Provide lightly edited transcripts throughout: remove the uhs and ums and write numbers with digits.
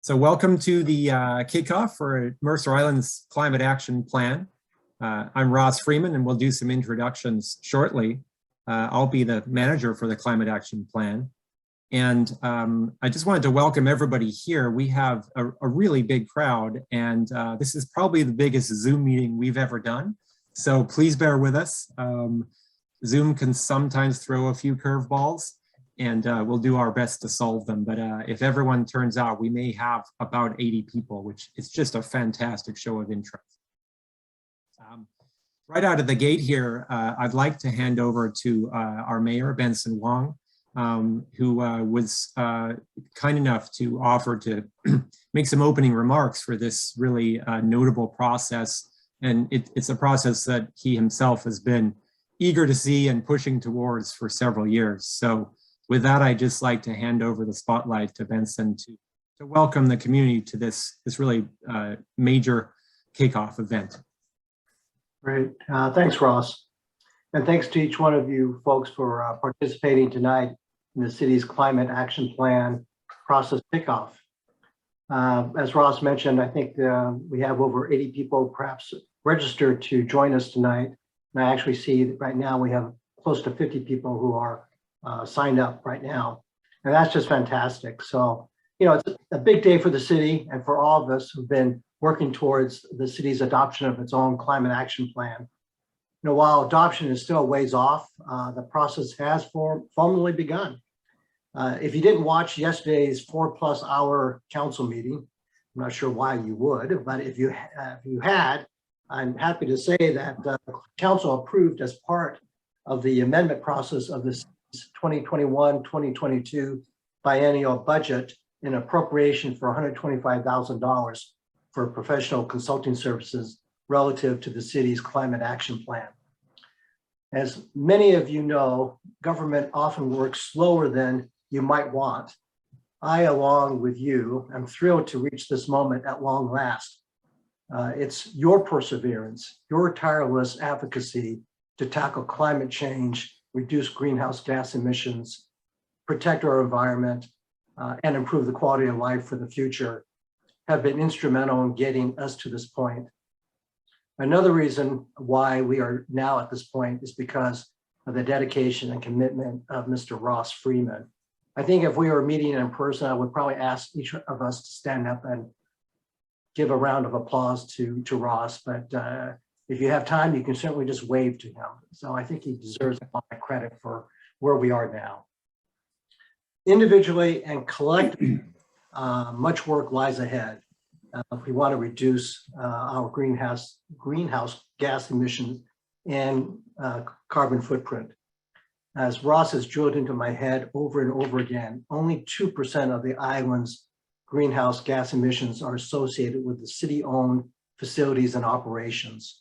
So welcome to the kickoff for Mercer Island's Climate Action Plan. I'm Ross Freeman, and we'll do some introductions shortly. I'll be the manager for the Climate Action Plan. And I just wanted to welcome everybody here. We have a really big crowd, and this is probably the biggest Zoom meeting we've ever done. So please bear with us. Zoom can sometimes throw a few curveballs, and we'll do our best to solve them. But if everyone turns out, we may have about 80 people, which is just a fantastic show of interest. Right out of the gate here, I'd like to hand over to our mayor, Benson Wong, who was kind enough to offer to make some opening remarks for this really notable process. And it's a process that he himself has been eager to see and pushing towards for several years. So with that, I'd just like to hand over the spotlight to Benson to welcome the community to this really major kickoff event. Great. Thanks, Ross. And thanks to each one of you folks for participating tonight in the city's Climate Action Plan process kickoff. As Ross mentioned, I think we have over 80 people perhaps registered to join us tonight. And I actually see that right now we have close to 50 people who are signed up right now. And that's just fantastic. So, you know, it's a big day for the city and for all of us who've been working towards the city's adoption of its own climate action plan. You know, while adoption is still a ways off, the process has formally begun. If you didn't watch yesterday's 4+ hour council meeting, I'm not sure why you would, but if you had, I'm happy to say that the council approved as part of the amendment process of this 2021-2022 biennial budget an appropriation for $125,000 for professional consulting services relative to the city's climate action plan. As many of you know, government often works slower than you might want. I, along with you, am thrilled to reach this moment at long last. It's your perseverance, your tireless advocacy to tackle climate change, reduce greenhouse gas emissions, protect our environment, and improve the quality of life for the future have been instrumental in getting us to this point. Another reason why we are now at this point is because of the dedication and commitment of Mr. Ross Freeman. I think if we were meeting in person, I would probably ask each of us to stand up and give a round of applause to Ross, but if you have time, you can certainly just wave to him. So I think he deserves a lot of credit for where we are now. Individually and collectively, much work lies ahead. If we want to reduce our greenhouse gas emissions and carbon footprint. As Ross has drilled into my head over and over again, only 2% of the island's greenhouse gas emissions are associated with the city-owned facilities and operations.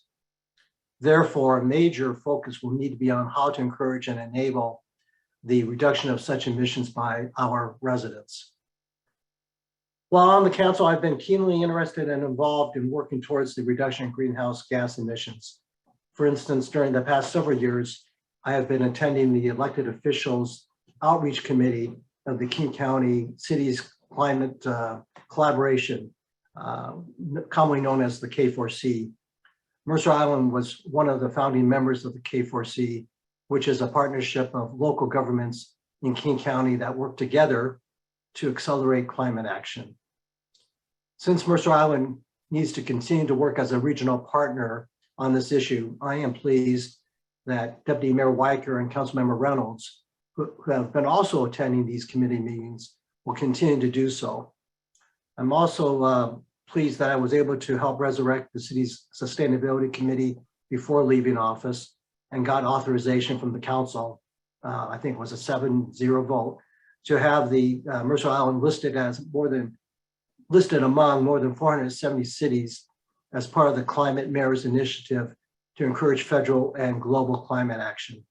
Therefore, a major focus will need to be on how to encourage and enable the reduction of such emissions by our residents. While on the council, I've been keenly interested and involved in working towards the reduction in greenhouse gas emissions. For instance, during the past several years, I have been attending the elected officials outreach committee of the King County City's Climate Collaboration, commonly known as the K4C. Mercer Island was one of the founding members of the K4C, which is a partnership of local governments in King County that work together to accelerate climate action. Since Mercer Island needs to continue to work as a regional partner on this issue, I am pleased that Deputy Mayor Weicker and Councilmember Reynolds, who have been also attending these committee meetings, will continue to do so. I'm also pleased that I was able to help resurrect the city's sustainability committee before leaving office and got authorization from the council, I think it was a 7-0 vote, to have the Mercer Island listed among more than 470 cities as part of the Climate Mayors Initiative to encourage federal and global climate action.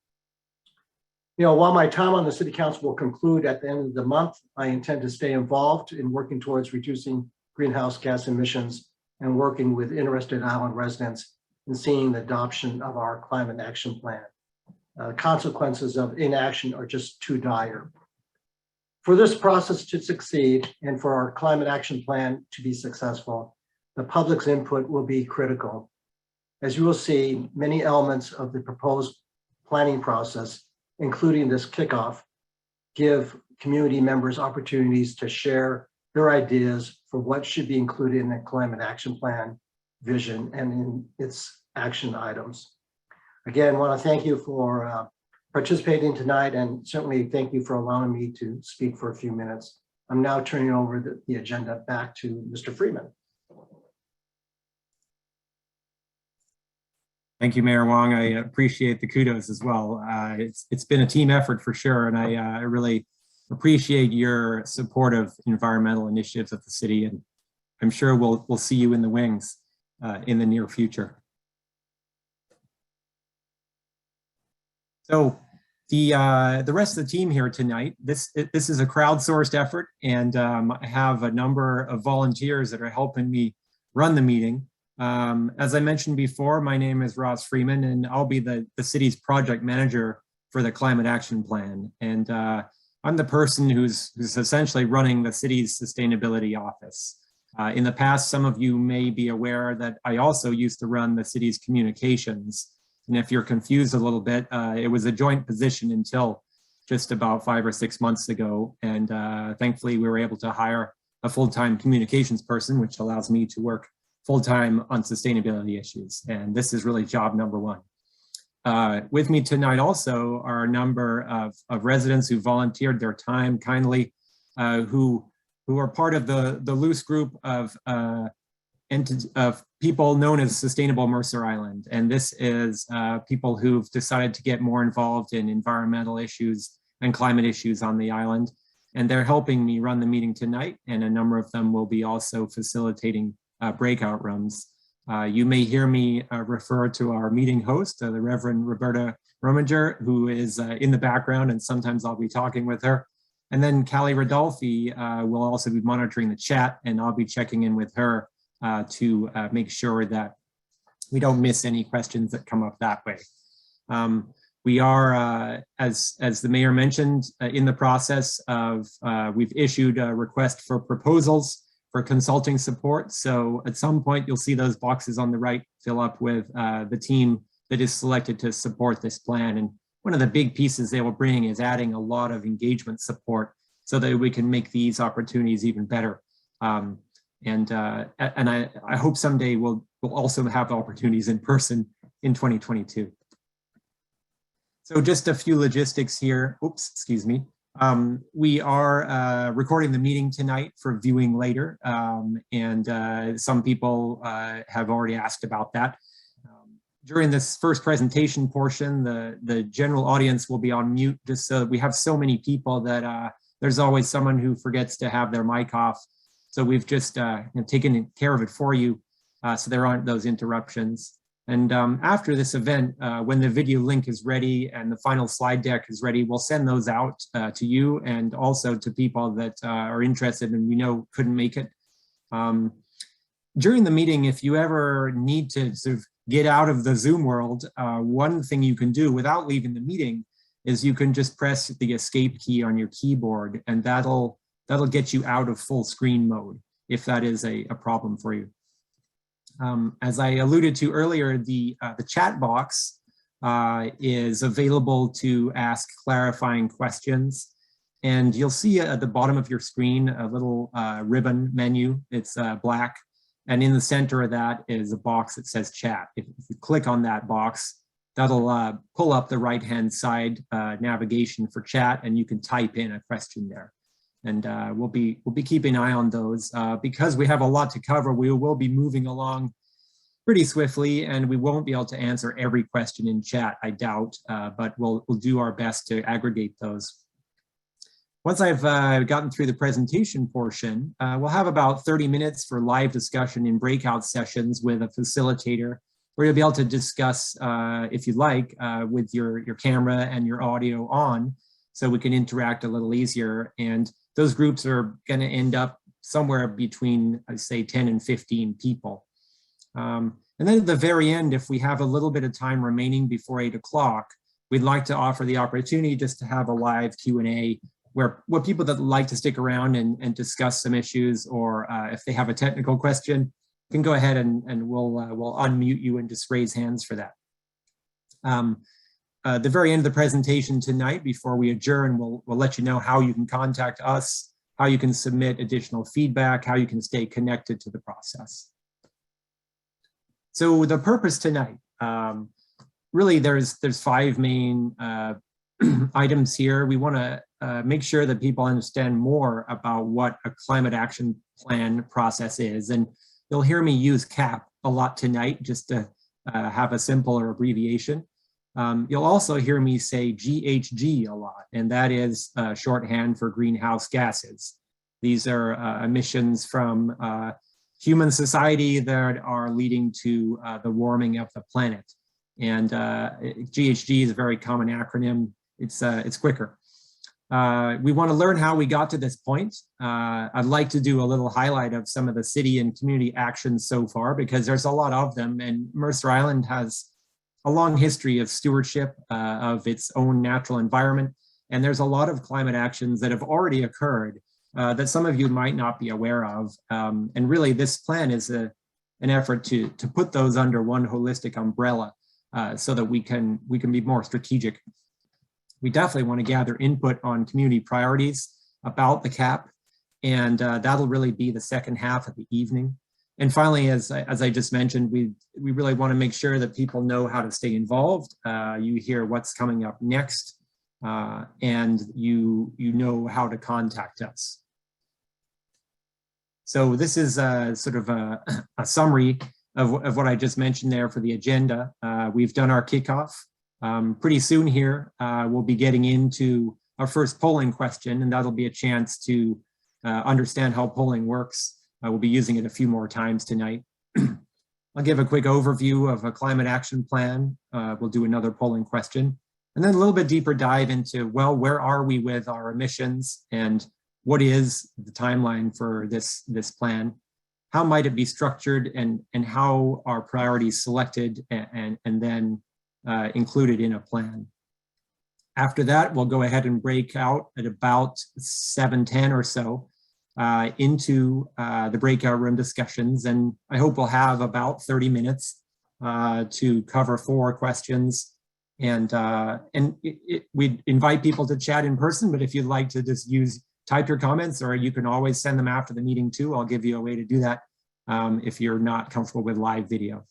You know, while my time on the city council will conclude at the end of the month, I intend to stay involved in working towards reducing greenhouse gas emissions and working with interested island residents in seeing the adoption of our climate action plan. Consequences of inaction are just too dire. For this process to succeed and for our climate action plan to be successful, the public's input will be critical. As you will see, many elements of the proposed planning process, including this kickoff, give community members opportunities to share their ideas for what should be included in the climate action plan vision and in its action items. Again, I want to thank you for participating tonight, and certainly thank you for allowing me to speak for a few minutes. I'm now turning over the agenda back to Mr. Freeman. Thank you, Mayor Wong. I appreciate the kudos as well. It's been a team effort for sure, and I really appreciate your support of environmental initiatives of the city, and I'm sure we'll see you in the wings in the near future. So the rest of the team here tonight, this is a crowdsourced effort, and I have a number of volunteers that are helping me run the meeting. As I mentioned before, my name is Ross Freeman, and I'll be the city's project manager for the climate action plan. And I'm the person who's essentially running the city's sustainability office. In the past, some of you may be aware that I also used to run the city's communications. And if you're confused a little bit, it was a joint position until just about 5 or 6 months ago. And thankfully, we were able to hire a full-time communications person, which allows me to work full-time on sustainability issues. And this is really job number one. With me tonight also are a number of residents who volunteered their time kindly, who are part of the loose group of people known as Sustainable Mercer Island. And this is people who've decided to get more involved in environmental issues and climate issues on the island. And they're helping me run the meeting tonight. And a number of them will be also facilitating breakout rooms. You may hear me refer to our meeting host, the Reverend Roberta Rominger, who is in the background, and sometimes I'll be talking with her. And then Callie Rodolfi will also be monitoring the chat, and I'll be checking in with her to make sure that we don't miss any questions that come up that way. We are, as the mayor mentioned, in the process of, we've issued a request for proposals for consulting support. So at some point, you'll see those boxes on the right fill up with the team that is selected to support this plan. And one of the big pieces they will bring is adding a lot of engagement support so that we can make these opportunities even better. And I hope someday we'll also have opportunities in person in 2022. So just a few logistics here. Oops, excuse me. We are recording the meeting tonight for viewing later, and some people have already asked about that. During this first presentation portion, the general audience will be on mute, just so we have so many people that there's always someone who forgets to have their mic off. So we've just taken care of it for you, so there aren't those interruptions. And after this event, when the video link is ready and the final slide deck is ready, we'll send those out to you and also to people that are interested and we know couldn't make it. During the meeting, if you ever need to sort of get out of the Zoom world, one thing you can do without leaving the meeting is you can just press the escape key on your keyboard, and that'll get you out of full screen mode if that is a problem for you. As I alluded to earlier, the chat box is available to ask clarifying questions. And you'll see at the bottom of your screen a little ribbon menu. It's black. And in the center of that is a box that says chat. If you click on that box, that'll pull up the right-hand side navigation for chat, and you can type in a question there. And we'll be keeping an eye on those. Because we have a lot to cover, we will be moving along pretty swiftly, and we won't be able to answer every question in chat, I doubt, but we'll do our best to aggregate those. Once I've gotten through the presentation portion, we'll have about 30 minutes for live discussion in breakout sessions with a facilitator, where you'll be able to discuss, if you like, with your camera and your audio on, so we can interact a little easier. And those groups are going to end up somewhere between, I'd say, 10 and 15 people. And then at the very end, if we have a little bit of time remaining before 8 o'clock, we'd like to offer the opportunity just to have a live Q&A where people that like to stick around and discuss some issues, or if they have a technical question, can go ahead and we'll unmute you and just raise hands for that. The very end of the presentation tonight, before we adjourn, we'll let you know how you can contact us, how you can submit additional feedback, how you can stay connected to the process. So the purpose tonight, really there's 5 main items here. We want to make sure that people understand more about what a climate action plan process is. And you'll hear me use CAP a lot tonight, just to have a simpler abbreviation. You'll also hear me say GHG a lot, and that is shorthand for greenhouse gases. These are emissions from human society that are leading to the warming of the planet. And GHG is a very common acronym. It's quicker. We want to learn how we got to this point. I'd like to do a little highlight of some of the city and community actions so far, because there's a lot of them, and Mercer Island has a long history of stewardship of its own natural environment. And there's a lot of climate actions that have already occurred that some of you might not be aware of. And really this plan is an effort to put those under one holistic umbrella so that we can be more strategic. We definitely want to gather input on community priorities about the CAP, and that'll really be the second half of the evening. And finally, as I just mentioned, we really want to make sure that people know how to stay involved. You hear what's coming up next, and you know how to contact us. So this is sort of a summary of what I just mentioned there for the agenda. We've done our kickoff. Pretty soon here, we'll be getting into our first polling question, and that'll be a chance to understand how polling works. We'll be using it a few more times tonight. I'll give a quick overview of a climate action plan. We'll do another polling question, and then a little bit deeper dive into, well, where are we with our emissions, and what is the timeline for this plan? How might it be structured, and how are priorities selected and then included in a plan? After that, we'll go ahead and break out at about 7:10 or so into the breakout room discussions, and I hope we'll have about 30 minutes to cover 4 questions. And we'd invite people to chat in person, but if you'd like to just type your comments, or you can always send them after the meeting too. I'll give you a way to do that if you're not comfortable with live video.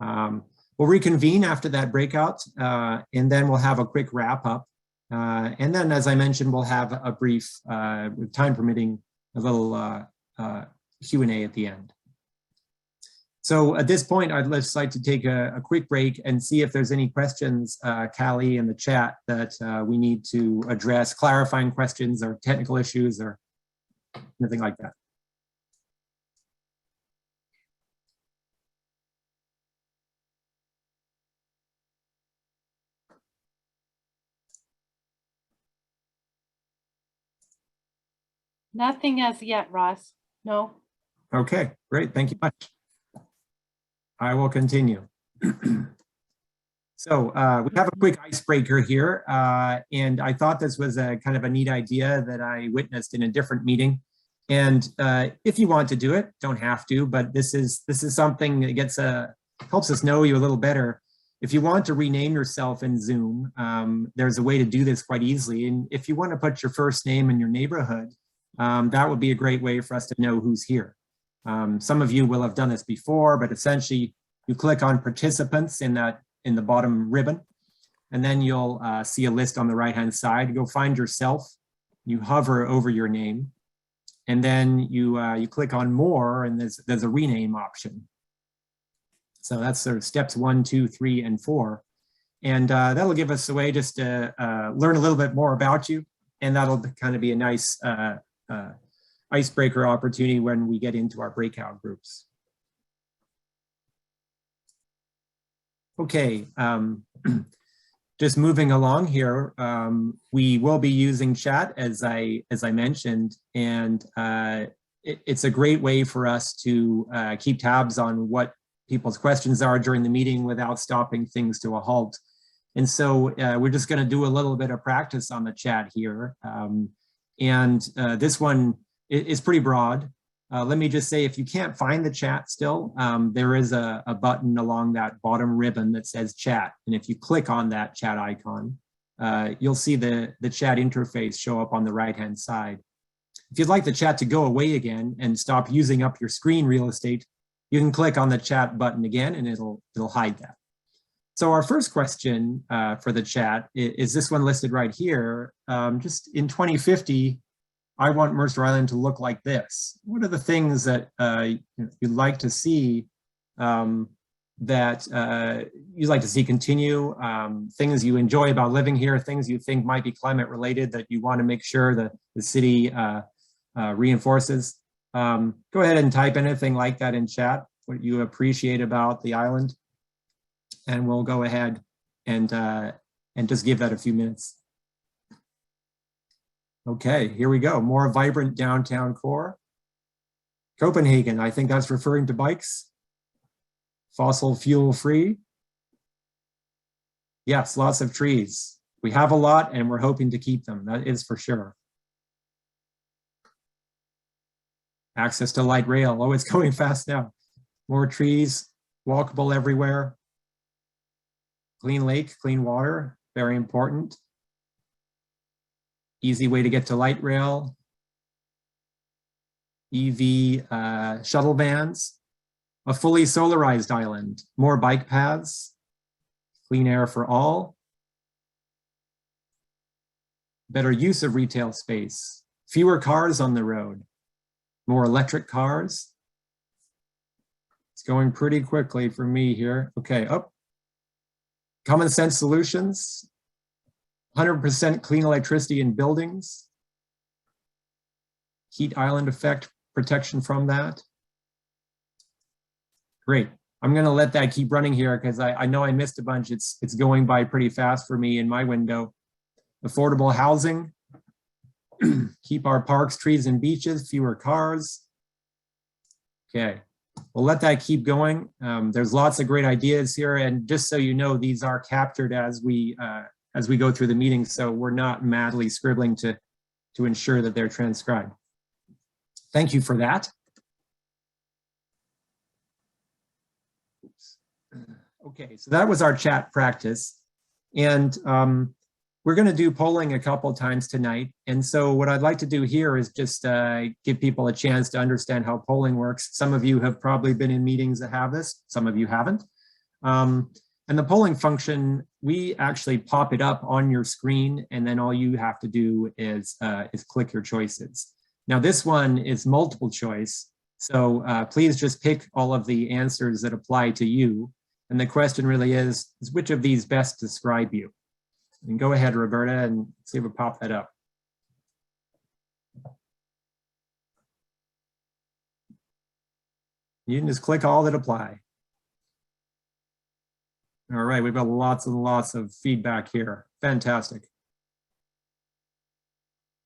We'll reconvene after that breakout, and then we'll have a quick wrap up. And then, as I mentioned, we'll have a brief, with time permitting, a little Q&A at the end. So at this point, I'd just like to take a quick break and see if there's any questions, Callie, in the chat that we need to address, clarifying questions or technical issues or anything like that. Nothing as yet, Ross. No. Okay, great. Thank you much. I will continue. So we have a quick icebreaker here, and I thought this was a kind of a neat idea that I witnessed in a different meeting. And if you want to do it, don't have to, but this is something that helps us know you a little better. If you want to rename yourself in Zoom, there's a way to do this quite easily. And if you want to put your first name in your neighborhood, that would be a great way for us to know who's here. Some of you will have done this before, but essentially you click on participants in the bottom ribbon, and then you'll see a list on the right-hand side. Go find yourself, you hover over your name, and then you click on more, and there's a rename option. So that's sort of steps 1, 2, 3, and 4. And that'll give us a way just to learn a little bit more about you, and that'll kind of be a nice icebreaker opportunity when we get into our breakout groups. Okay, just moving along here, we will be using chat as I mentioned, and it's a great way for us to keep tabs on what people's questions are during the meeting without stopping things to a halt. And so we're just going to do a little bit of practice on the chat here. And this one is pretty broad. Let me just say, if you can't find the chat still, there is a button along that bottom ribbon that says chat. And if you click on that chat icon, you'll see the chat interface show up on the right-hand side. If you'd like the chat to go away again and stop using up your screen real estate, you can click on the chat button again and it'll hide that. So our first question for the chat is this one listed right here. Just in 2050, I want Mercer Island to look like this. What are the things that you'd like to see that you'd like to see continue, things you enjoy about living here, things you think might be climate related that you want to make sure that the city reinforces? Go ahead and type anything like that in chat, what you appreciate about the island, and we'll go ahead and just give that a few minutes. Okay, here we go. More vibrant downtown core. Copenhagen, I think that's referring to bikes. Fossil fuel free. Yes, lots of trees. We have a lot and we're hoping to keep them, that is for sure. Access to light rail. Oh, it's going fast now. More trees, walkable everywhere. Clean lake, clean water, very important. Easy way to get to light rail. EV shuttle vans. A fully solarized island. More bike paths. Clean air for all. Better use of retail space. Fewer cars on the road. More electric cars. It's going pretty quickly for me here. Okay, up. Common sense solutions. 100% clean electricity in buildings. Heat island effect protection from that. Great. I'm going to let that keep running here because I know I missed a bunch. It's going by pretty fast for me in my window. Affordable housing. Keep our parks, trees, and beaches. Fewer cars. Okay. We'll let that keep going. There's lots of great ideas here. And just so you know, these are captured as we go through the meeting, so we're not madly scribbling to ensure that they're transcribed. Thank you for that. Oops. Okay, so that was our chat practice. And we're gonna do polling a couple times tonight. And so what I'd like to do here is just give people a chance to understand how polling works. Some of you have probably been in meetings that have this, some of you haven't. And the polling function, we actually pop it up on your screen, and then all you have to do is click your choices. Now this one is multiple choice, so please just pick all of the answers that apply to you. And the question really is which of these best describe you? And go ahead, Roberta, and see if we pop that up. You can just click all that apply. All right, we've got lots and lots of feedback here. Fantastic.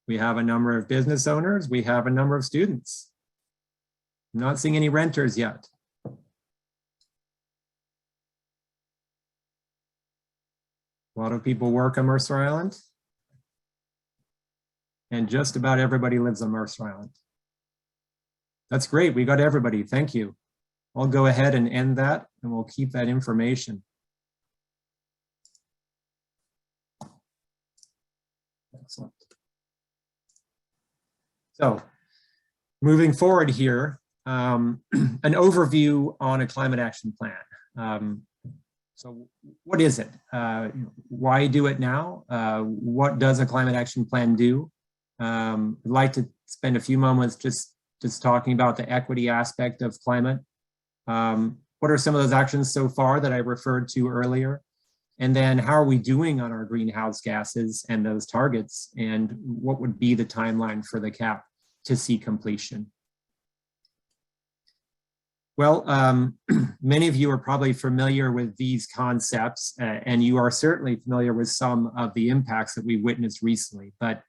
We have a number of business owners. We have a number of students. I'm not seeing any renters yet. A lot of people work on Mercer Island. And just about everybody lives on Mercer Island. That's great, we got everybody, thank you. I'll go ahead and end that and we'll keep that information. Excellent. So moving forward here, an overview on a climate action plan. So what is it? Why do it now? What does a climate action plan do? I'd like to spend a few moments just talking about the equity aspect of climate. What are some of those actions so far that I referred to earlier? And then how are we doing on our greenhouse gases and those targets? And what would be the timeline for the CAP to see completion? Well, many of you are probably familiar with these concepts, and you are certainly familiar with some of the impacts that we witnessed recently. But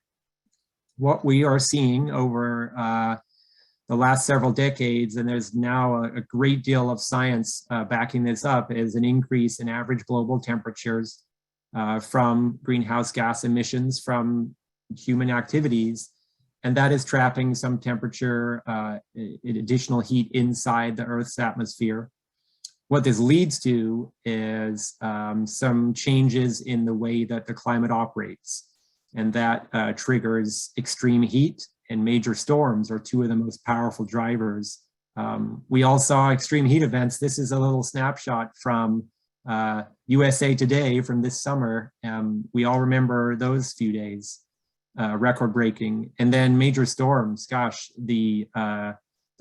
what we are seeing over the last several decades, and there's now a great deal of science backing this up, is an increase in average global temperatures from greenhouse gas emissions from human activities and that is trapping some temperature, additional heat inside the Earth's atmosphere. What this leads to is some changes in the way that the climate operates, and that triggers extreme heat, and major storms are two of the most powerful drivers. We all saw extreme heat events. This is a little snapshot from USA Today from this summer. We all remember those few days, record breaking. And then major storms. Gosh, the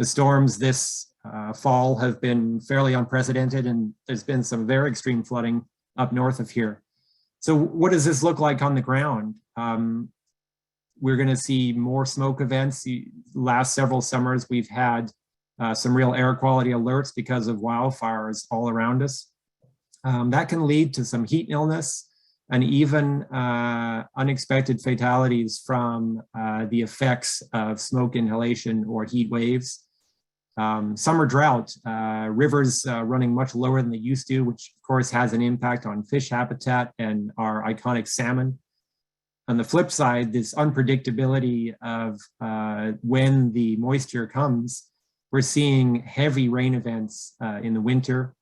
storms this fall have been fairly unprecedented, and there's been some very extreme flooding up north of here. So what does this look like on the ground? We're going to see more smoke events. The last several summers, we've had some real air quality alerts because of wildfires all around us. That can lead to some heat illness and even unexpected fatalities from the effects of smoke inhalation or heat waves. Summer drought, rivers running much lower than they used to, which of course has an impact on fish habitat and our iconic salmon. On the flip side, this unpredictability of when the moisture comes, we're seeing heavy rain events in the winter,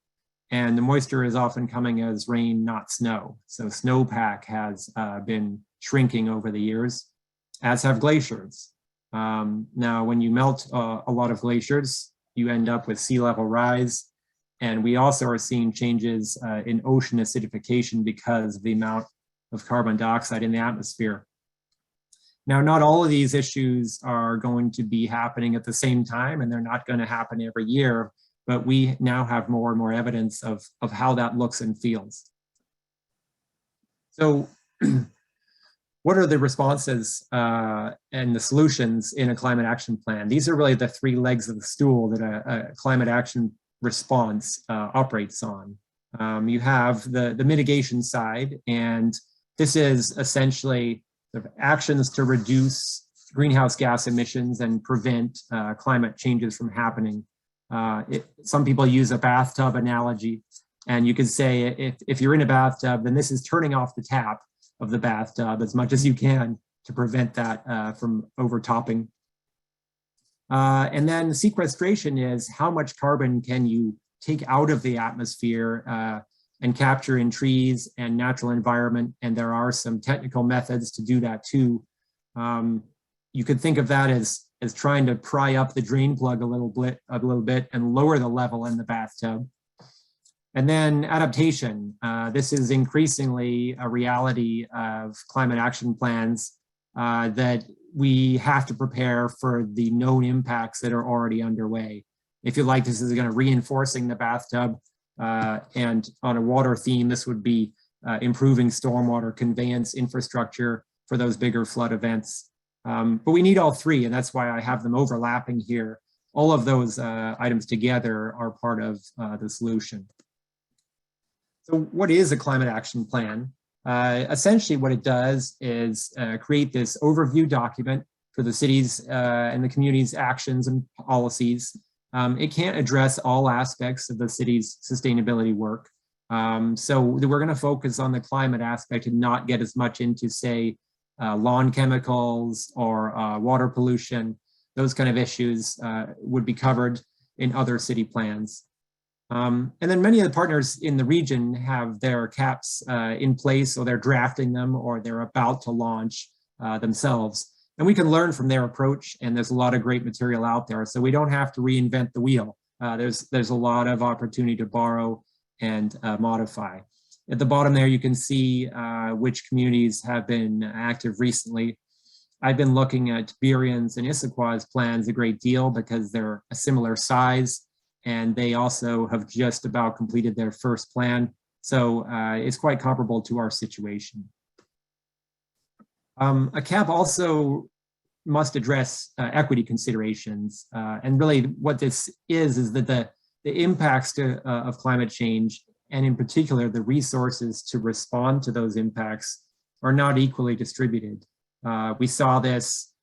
and the moisture is often coming as rain, not snow. So snowpack has been shrinking over the years, as have glaciers. Now, when you melt a lot of glaciers, you end up with sea level rise. And we also are seeing changes in ocean acidification because of the amount of carbon dioxide in the atmosphere. Now, not all of these issues are going to be happening at the same time, and they're not going to happen every year, but we now have more and more evidence of how that looks and feels. So what are the responses and the solutions in a climate action plan? These are really the three legs of the stool that a climate action response operates on. You have the mitigation side, and this is essentially the actions to reduce greenhouse gas emissions and prevent climate changes from happening. Some people use a bathtub analogy, and you could say if you're in a bathtub, then this is turning off the tap of the bathtub as much as you can to prevent that from overtopping. And then sequestration is how much carbon can you take out of the atmosphere and capture in trees and natural environment, and there are some technical methods to do that too. You could think of that as trying to pry up the drain plug a little bit and lower the level in the bathtub. And then adaptation. This is increasingly a reality of climate action plans that we have to prepare for the known impacts that are already underway. If you like, this is going to reinforcing the bathtub, and on a water theme, this would be improving stormwater conveyance infrastructure for those bigger flood events. But we need all three, and that's why I have them overlapping here. All of those items together are part of the solution. So what is a climate action plan? Essentially what it does is create this overview document for the city's and the community's actions and policies. It can't address all aspects of the city's sustainability work. So we're going to focus on the climate aspect and not get as much into, say, lawn chemicals or water pollution. Those kind of issues would be covered in other city plans. And then many of the partners in the region have their caps in place, or they're drafting them, or they're about to launch themselves. And we can learn from their approach, and there's a lot of great material out there. So we don't have to reinvent the wheel. There's a lot of opportunity to borrow and modify. At the bottom there, you can see which communities have been active recently. I've been looking at Burion's and Issaquah's plans a great deal because they're a similar size, and they also have just about completed their first plan. So it's quite comparable to our situation. A CAP also must address equity considerations. And really what this is that the impacts of climate change, and in particular the resources to respond to those impacts, are not equally distributed. We saw this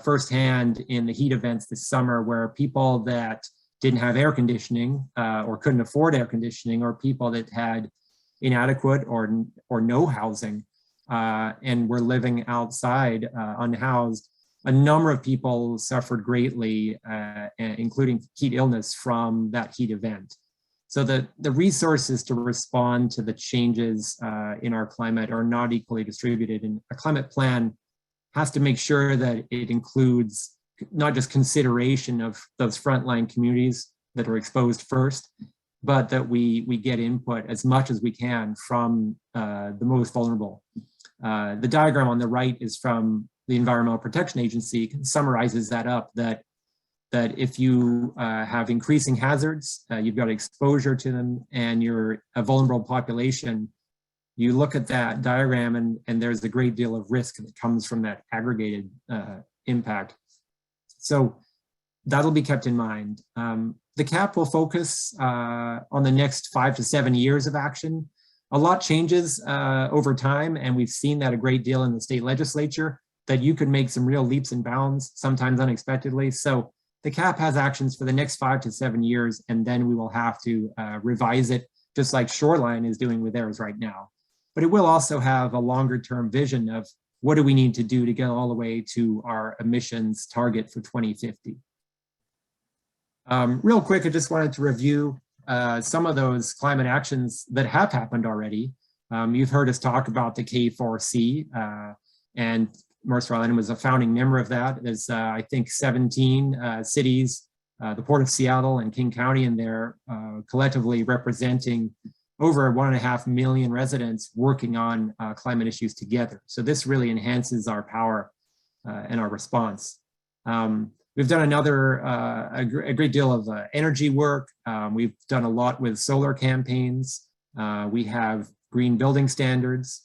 firsthand in the heat events this summer, where people that didn't have air conditioning or couldn't afford air conditioning, or people that had inadequate or no housing and were living outside unhoused, a number of people suffered greatly, including heat illness from that heat event. So the resources to respond to the changes in our climate are not equally distributed, and a climate plan has to make sure that it includes not just consideration of those frontline communities that are exposed first, but that we get input as much as we can from the most vulnerable. The diagram on the right is from the Environmental Protection Agency, summarizes that up, that if you have increasing hazards, you've got exposure to them, and you're a vulnerable population, you look at that diagram and there's a great deal of risk that comes from that aggregated impact. So that'll be kept in mind. The CAP will focus on the next 5 to 7 years of action. A lot changes over time, and we've seen that a great deal in the state legislature, that you could make some real leaps and bounds, sometimes unexpectedly. So the CAP has actions for the next 5 to 7 years, and then we will have to revise it, just like Shoreline is doing with theirs right now. But it will also have a longer term vision of what do we need to do to get all the way to our emissions target for 2050. Real quick, I just wanted to review some of those climate actions that have happened already. You've heard us talk about the K4C, and Mercer Island was a founding member of that. There's, I think, 17 cities, the Port of Seattle and King County in there, collectively representing over 1.5 million residents working on climate issues together. So this really enhances our power and our response. We've done a great deal of energy work. We've done a lot with solar campaigns. We have green building standards.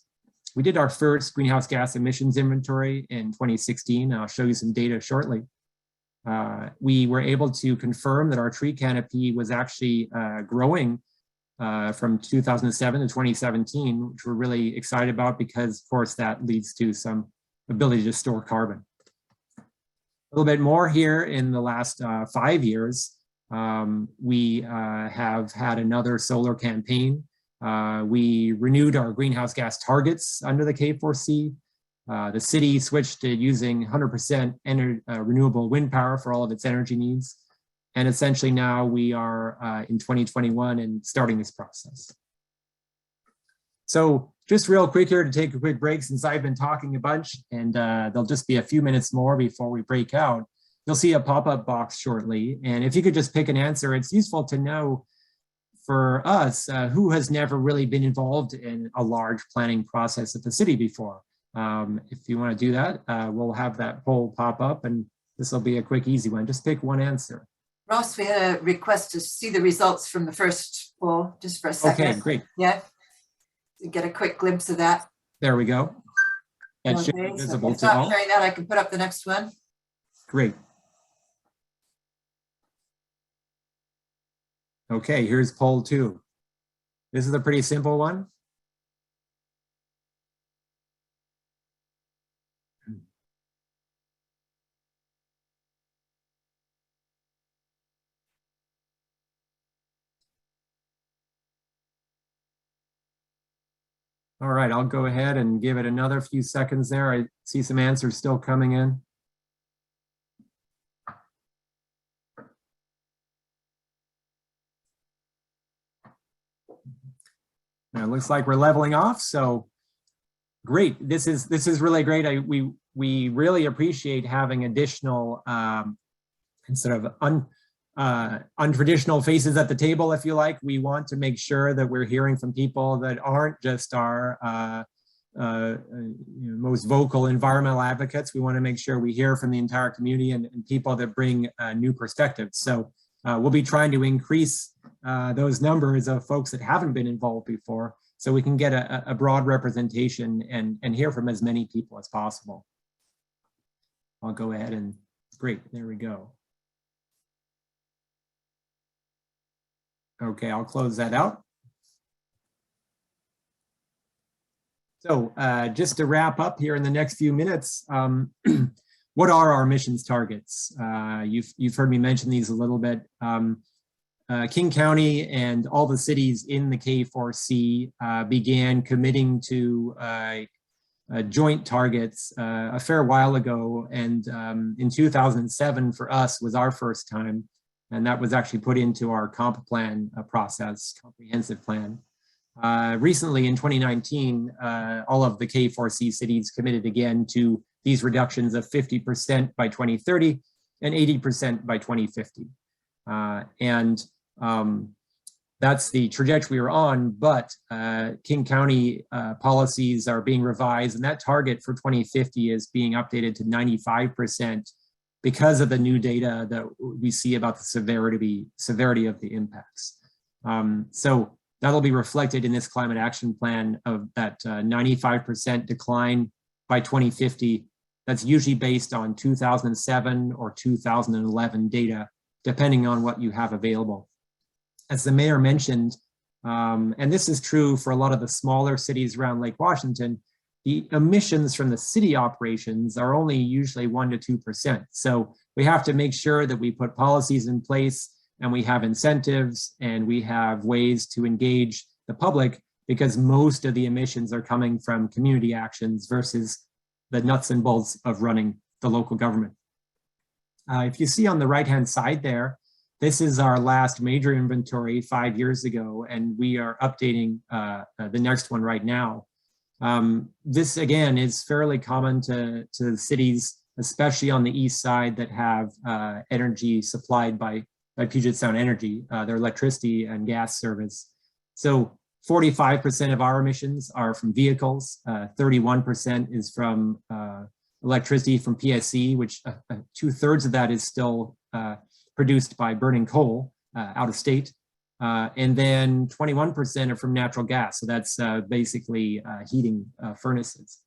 We did our first greenhouse gas emissions inventory in 2016. I'll show you some data shortly. We were able to confirm that our tree canopy was actually growing from 2007 to 2017, which we're really excited about because, of course, that leads to some ability to store carbon. A little bit more here in the last 5 years, we have had another solar campaign. We renewed our greenhouse gas targets under the K4C. The city switched to using 100% renewable wind power for all of its energy needs. And essentially now we are in 2021 and starting this process. So just real quick here to take a quick break, since I've been talking a bunch, and there'll just be a few minutes more before we break out. You'll see a pop-up box shortly. And if you could just pick an answer, it's useful to know for us who has never really been involved in a large planning process at the city before. If you want to do that, we'll have that poll pop up, and this will be a quick, easy one. Just pick one answer. Ross, we had a request to see the results from the first poll just for a second. Okay, great. Yeah, to get a quick glimpse of that. There we go. That should be Okay, so visible if to I'm all. sharing that, I can put up the next one. Great. Okay, here's poll 2. This is a pretty simple one. All right, I'll go ahead and give it another few seconds there. I see some answers still coming in. Now, it looks like we're leveling off, so great. This is really great. We really appreciate having additional instead of untraditional faces at the table, if you like. We want to make sure that we're hearing from people that aren't just our most vocal environmental advocates. We want to make sure we hear from the entire community and people that bring new perspectives. So we'll be trying to increase those numbers of folks that haven't been involved before, so we can get a broad representation and hear from as many people as possible. I'll go ahead and, great, there we go. Okay, I'll close that out. So just to wrap up here in the next few minutes, what are our emissions targets? You've heard me mention these a little bit. King County and all the cities in the K4C began committing to joint targets a fair while ago. And in 2007 for us was our first time. And that was actually put into our comp plan process, comprehensive plan. Recently in 2019, all of the K4C cities committed again to these reductions of 50% by 2030 and 80% by 2050. That's the trajectory we're on, but King County policies are being revised, and that target for 2050 is being updated to 95% because of the new data that we see about the severity of the impacts. So that'll be reflected in this climate action plan of that 95% decline by 2050. That's usually based on 2007 or 2011 data, depending on what you have available. As the mayor mentioned, and this is true for a lot of the smaller cities around Lake Washington, the emissions from the city operations are only usually 1% to 2%. So we have to make sure that we put policies in place and we have incentives and we have ways to engage the public, because most of the emissions are coming from community actions versus the nuts and bolts of running the local government. If you see on the right-hand side there, this is our last major inventory 5 years ago, and we are updating the next one right now. This again is fairly common to cities, especially on the east side, that have energy supplied by Puget Sound Energy, their electricity and gas service. So 45% of our emissions are from vehicles, 31% is from electricity from PSC, which 2/3 of that is still produced by burning coal out of state. And then 21% are from natural gas. So that's basically heating furnaces.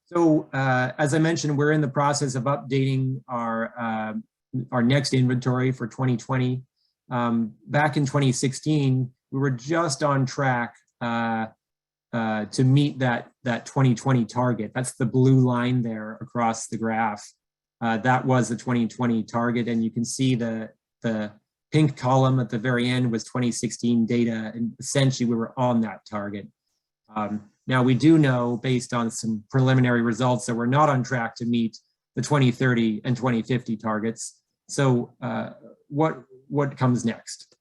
So as I mentioned, we're in the process of updating our next inventory for 2020. Back in 2016, we were just on track to meet that 2020 target. That's the blue line there across the graph. That was the 2020 target, and you can see the pink column at the very end was 2016 data, and essentially we were on that target. Now we do know, based on some preliminary results, that we're not on track to meet the 2030 and 2050 targets. So what comes next?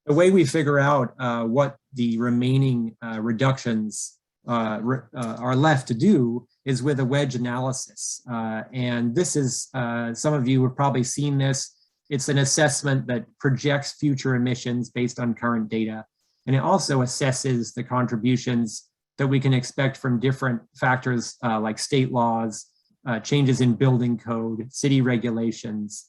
The way we figure out what the remaining reductions are left to do is with a wedge analysis. And this is, some of you have probably seen this. It's an assessment that projects future emissions based on current data. And it also assesses the contributions that we can expect from different factors like state laws, changes in building code, city regulations.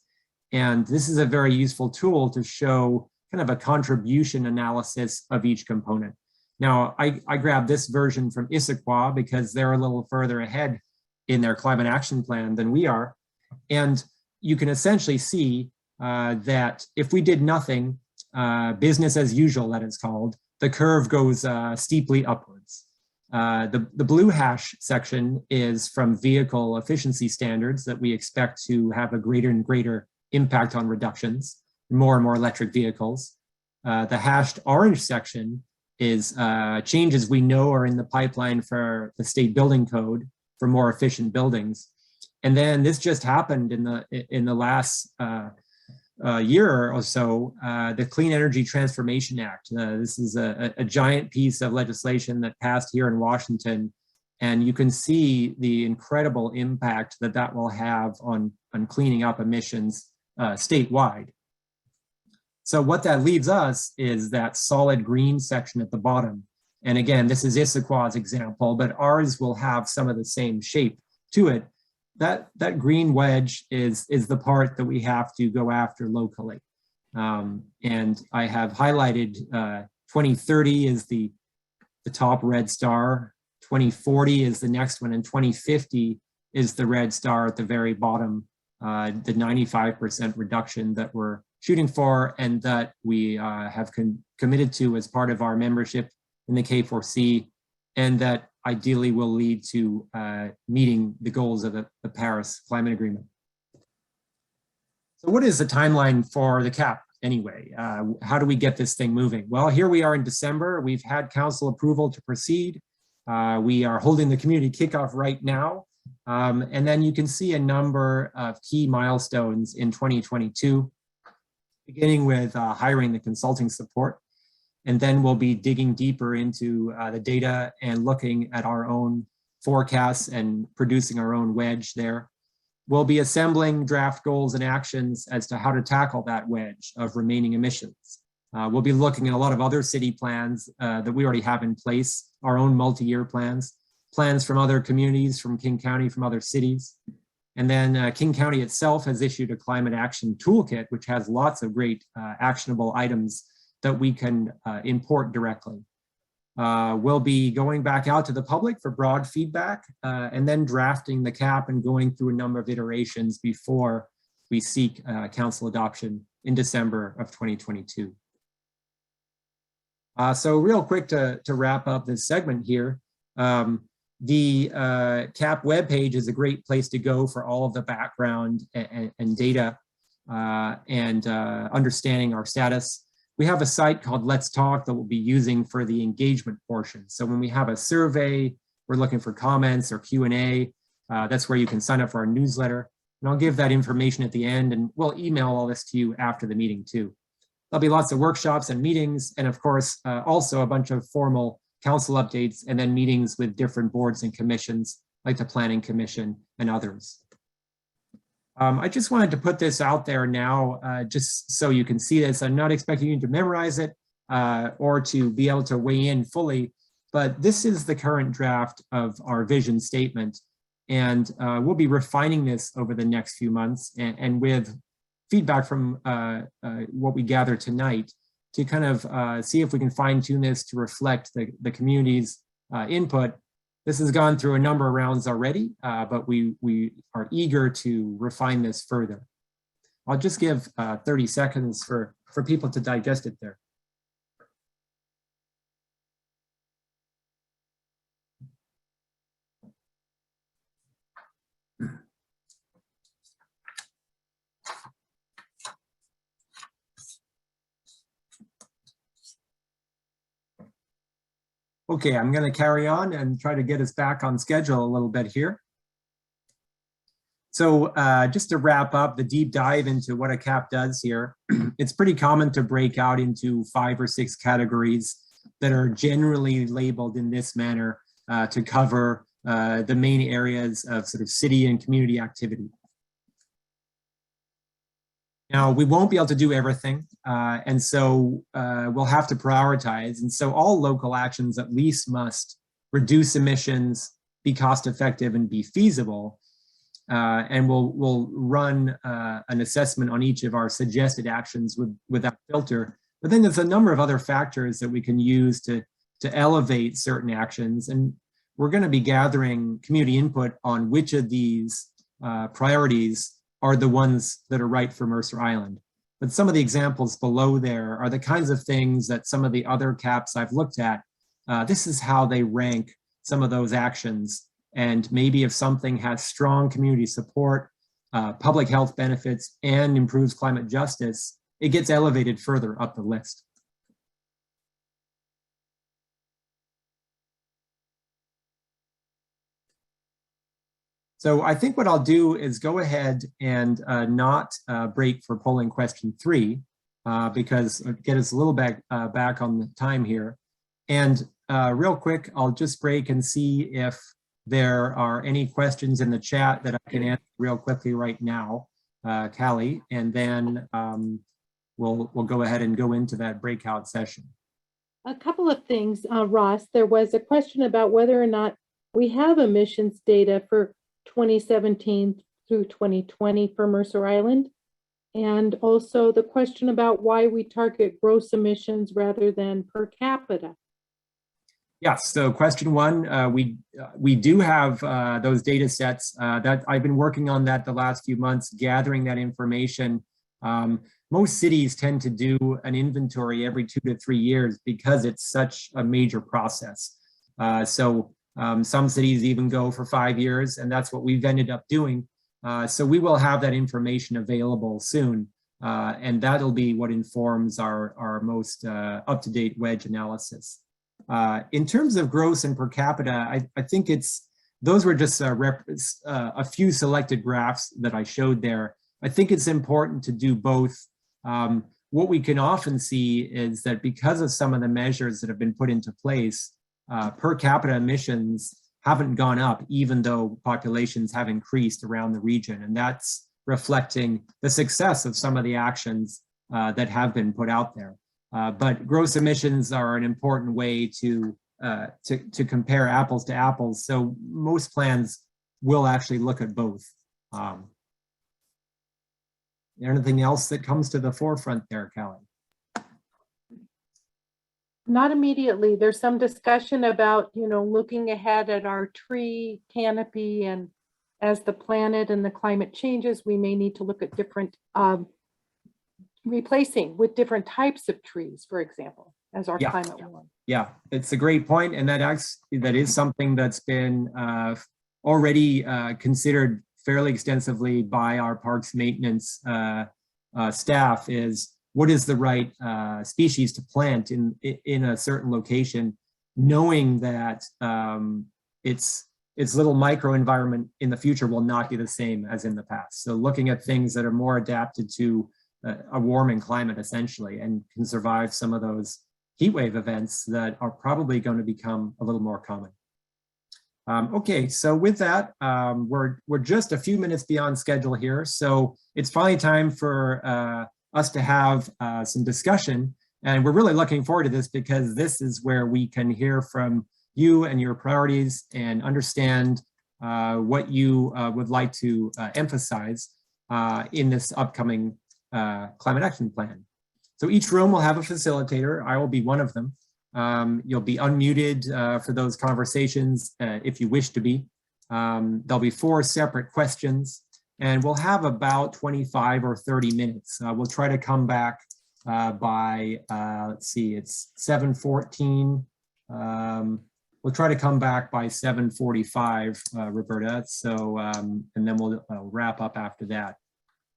And this is a very useful tool to show kind of a contribution analysis of each component. Now, I grabbed this version from Issaquah because they're a little further ahead in their climate action plan than we are. And you can essentially see that if we did nothing, business as usual, that is called, the curve goes steeply upwards. The blue hash section is from vehicle efficiency standards that we expect to have a greater and greater impact on reductions, more and more electric vehicles. The hashed orange section is changes we know are in the pipeline for the state building code for more efficient buildings. And then this just happened in the last year or so, the Clean Energy Transformation Act. This is a giant piece of legislation that passed here in Washington, and you can see the incredible impact that that will have on cleaning up emissions statewide. So what that leaves us is that solid green section at the bottom. And again, this is Issaquah's example, but ours will have some of the same shape to it. That green wedge is the part that we have to go after locally. And I have highlighted 2030 is the top red star, 2040 is the next one, and 2050 is the red star at the very bottom, the 95% reduction that we're shooting for and that we have committed to as part of our membership in the K4C, and that ideally will lead to meeting the goals of the Paris Climate Agreement. So what is the timeline for the CAP anyway? How do we get this thing moving? Well, here we are in December. We've had council approval to proceed. We are holding the community kickoff right now. And then you can see a number of key milestones in 2022, beginning with hiring the consulting support. And then we'll be digging deeper into the data and looking at our own forecasts and producing our own wedge there. We'll be assembling draft goals and actions as to how to tackle that wedge of remaining emissions. We'll be looking at a lot of other city plans that we already have in place, our own multi-year plans from other communities, from King County, from other cities. And then King County itself has issued a climate action toolkit, which has lots of great actionable items that we can import directly. We'll be going back out to the public for broad feedback and then drafting the cap and going through a number of iterations before we seek council adoption in December of 2022. So real quick to wrap up this segment here, the CAP webpage is a great place to go for all of the background and data and understanding our status. We have a site called Let's Talk that we'll be using for the engagement portion. So when we have a survey, we're looking for comments or Q&A, that's where you can sign up for our newsletter. And I'll give that information at the end, and we'll email all this to you after the meeting too. There'll be lots of workshops and meetings, and of course, also a bunch of formal council updates and then meetings with different boards and commissions like the Planning Commission and others. I just wanted to put this out there now, just so you can see this. I'm not expecting you to memorize it or to be able to weigh in fully, but this is the current draft of our vision statement. And we'll be refining this over the next few months and with feedback from what we gather tonight to kind of see if we can fine tune this to reflect the community's input. This has gone through a number of rounds already, but we are eager to refine this further. I'll just give 30 seconds for people to digest it there. Okay, I'm going to carry on and try to get us back on schedule a little bit here. So just to wrap up the deep dive into what a CAP does here, it's pretty common to break out into 5 or 6 categories that are generally labeled in this manner to cover the main areas of sort of city and community activity. Now, we won't be able to do everything, and so we'll have to prioritize. And so all local actions at least must reduce emissions, be cost effective, and be feasible. And we'll run an assessment on each of our suggested actions with that filter. But then there's a number of other factors that we can use to elevate certain actions. And we're going to be gathering community input on which of these priorities are the ones that are right for Mercer Island. But some of the examples below there are the kinds of things that some of the other CAPs I've looked at, this is how they rank some of those actions. And maybe if something has strong community support, public health benefits, and improves climate justice, it gets elevated further up the list. So I think what I'll do is go ahead and not break for polling question 3, because get us a little back on the time here. And real quick, I'll just break and see if there are any questions in the chat that I can answer real quickly right now, Callie, and then we'll go ahead and go into that breakout session. A couple of things, Ross. There was a question about whether or not we have emissions data for 2017 through 2020 for Mercer Island. And also the question about why we target gross emissions rather than per capita. Yes, so question 1, we do have those data sets that I've been working on that the last few months, gathering that information. Most cities tend to do an inventory every 2 to 3 years because it's such a major process. Some cities even go for 5 years, and that's what we've ended up doing. So we will have that information available soon. And that'll be what informs our most up-to-date wedge analysis. In terms of gross and per capita, I think those were just a few selected graphs that I showed there. I think it's important to do both. What we can often see is that because of some of the measures that have been put into place, per capita emissions haven't gone up, even though populations have increased around the region. And that's reflecting the success of some of the actions that have been put out there. But gross emissions are an important way to compare apples to apples. So most plans will actually look at both. Anything else that comes to the forefront there, Callie? Not immediately. There's some discussion about, looking ahead at our tree canopy, and as the planet and the climate changes, we may need to look at different replacing with different types of trees, for example, as our climate warms. Yeah, it's a great point, and that is something that's been already considered fairly extensively by our parks maintenance staff. Is what is the right species to plant in a certain location, knowing that its little microenvironment in the future will not be the same as in the past. So looking at things that are more adapted to a warming climate, essentially, and can survive some of those heat wave events that are probably going to become a little more common. Okay, so with that, we're just a few minutes beyond schedule here. So it's finally time for us to have some discussion. And we're really looking forward to this, because this is where we can hear from you and your priorities and understand what you would like to emphasize in this upcoming climate action plan. So each room will have a facilitator. I will be one of them. You'll be unmuted for those conversations if you wish to be. There'll be 4 separate questions, and we'll have about 25 or 30 minutes. We'll try to come back by, let's see, it's 7:14. We'll try to come back by 7:45, Roberta. So, and then we'll wrap up after that.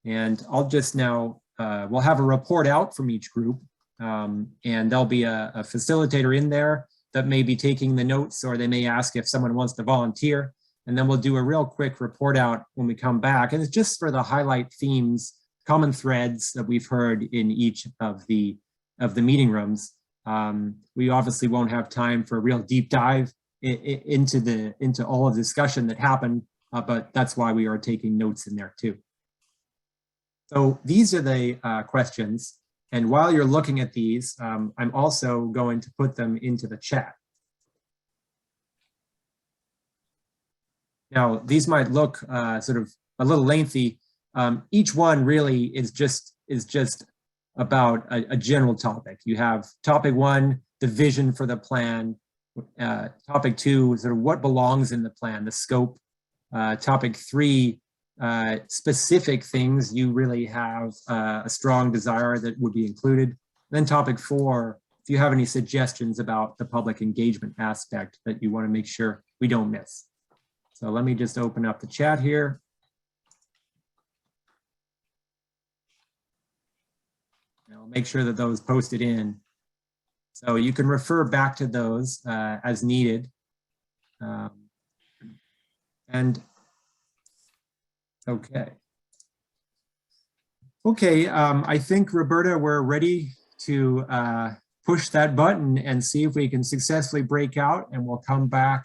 And I'll just now, we'll have a report out from each group. And there'll be a facilitator in there that may be taking the notes, or they may ask if someone wants to volunteer. And then we'll do a real quick report out when we come back. And it's just for the highlight themes, common threads that we've heard in each of the meeting rooms. We obviously won't have time for a real deep dive into all of the discussion that happened, but that's why we are taking notes in there too. So these are the questions. And while you're looking at these, I'm also going to put them into the chat. Now, these might look sort of a little lengthy. Each one really is just about a general topic. You have topic 1, the vision for the plan. Topic 2, sort of what belongs in the plan, the scope. Topic 3, specific things you really have a strong desire that would be included. Then topic 4, if you have any suggestions about the public engagement aspect that you want to make sure we don't miss. So let me just open up the chat here. And I'll make sure that those posted in. So you can refer back to those as needed. Okay, I think, Roberta, we're ready to push that button and see if we can successfully break out, and we'll come back